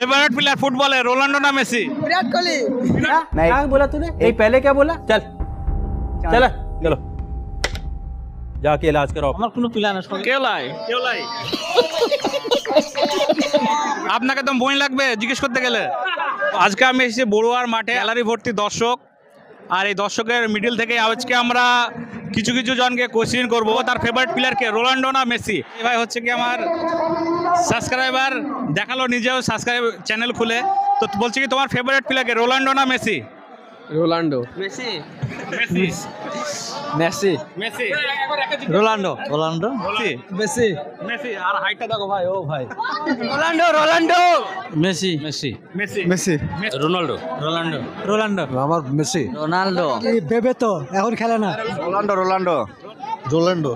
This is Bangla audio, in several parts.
फेवरेट प्लेयर फुटबॉल है रोनाल्डो ना मेसी? विराट कोहली। नहीं क्या बोला तूने यही पहले क्या बोला चल चल चलो जाके इलाज कराओ আমার কোনো প্ল্যান আছে কেলাই কেলাই আপনাকে তো বই লাগবে জিজ্ঞেস করতে গেলে আজকে আমি এসেছি বড়ুয়ার মাঠে গ্যালারি ভর্তি দর্শক আর এই দর্শকের মিডল থেকে আজকে আমরা কিছু কিছু জনকে কোশ্চেন করব তার ফেভারিট প্লেয়ার কে রোনাল্ডো না মেসি এই ভাই হচ্ছে কি আমার সাবস্ক্রাইবার দেখালো নিজেও সাবস্ক্রাইব চ্যানেল খুলে তো বলছে কি তোমার ফেভারিট প্লেয়ার কে রোনাল্ডো না Messi Ronaldo. Messi Messi Messi. Messi Ronaldo Ronaldo Messi Messi. Messi আর হাইটটা দেখো ভাই ও ভাই Ronaldo Ronaldo. Messi Messi Messi Messi. Ronaldo Ronaldo Ronaldo আমার মেসি। रोनाल्डो এই বেবে তো এখন খেলে না। Ronaldo Ronaldo Ronaldo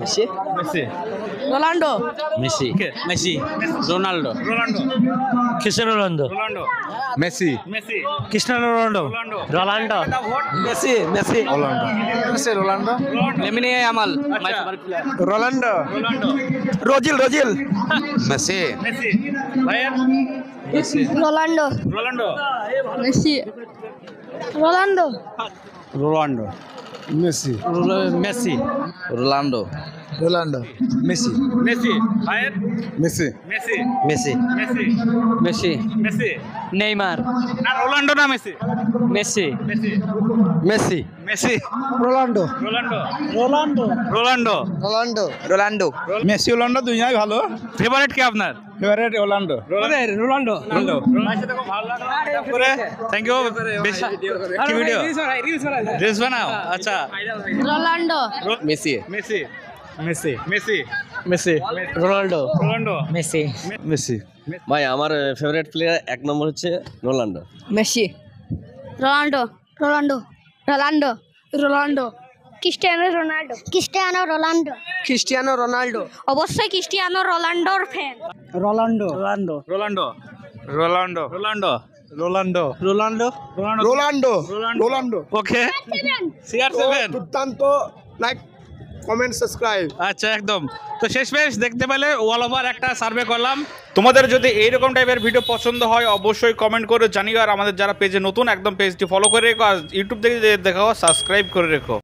Messi Ronaldo. Messi Messi Ronaldo Ronaldo Cristiano Ronaldo Ronaldo Messi Messi Cristiano Ronaldo Ronaldo Ronaldo Messi Messi. Ronaldo. Messi Ronaldo. Lamine Yamal Ronaldo. Ronaldo रोजिल रोजिल। मेसी মেসি ভাইয়া Messi. Ronaldo Ronaldo Messi Ronaldo Ronaldo Messi. Messi Ronaldo Ronaldo. Messi. Messi ভাইয়া Messi. Messi Messi Messi Messi Messi Neymar না রোনাল্ডো না Messi Messi Messi Messi Messi Ronaldo. Ronaldo Ronaldo. Ronaldo Ronaldo. Ronaldo. Messi Ronaldo দুইজনই ভালো ফেভারিট কে আপনার favourite Ronaldo Ronaldo. Ronaldo thank you বেশি কি ভিডিও রিলস বানাও আচ্ছা Ronaldo Messi. Messi Messi Messi Messi. Ronaldo. Ronaldo Messi Messi. ভাই আমার ফেভারিট প্লেয়ার এক নম্বর হচ্ছে Ronaldo. Messi Ronaldo Ronaldo Ronaldo Ronaldo Cristiano Ronaldo Cristiano Ronaldo Cristiano Ronaldo. অবশ্যই ক্রিস্টিয়ানো রোনাল্ডোর fan Ronaldo. Ronaldo. Ronaldo Ronaldo Ronaldo Ronaldo Ronaldo Ronaldo Ronaldo okay CR7 দুর্দান্ত লাইক কমেন্ট সাবস্ক্রাইব আচ্ছা একদম তো শেষমেশ দেখতে পেলে অল ওভার একটা সার্ভে করলাম তোমাদের যদি এইরকম টাইপের ভিডিও পছন্দ হয় অবশ্যই কমেন্ট করে জানিও আর আমাদের যারা পেজে নতুন একদম পেজটি ফলো করে রেখো আর ইউটিউব থেকে দেখাও সাবস্ক্রাইব করে রেখো।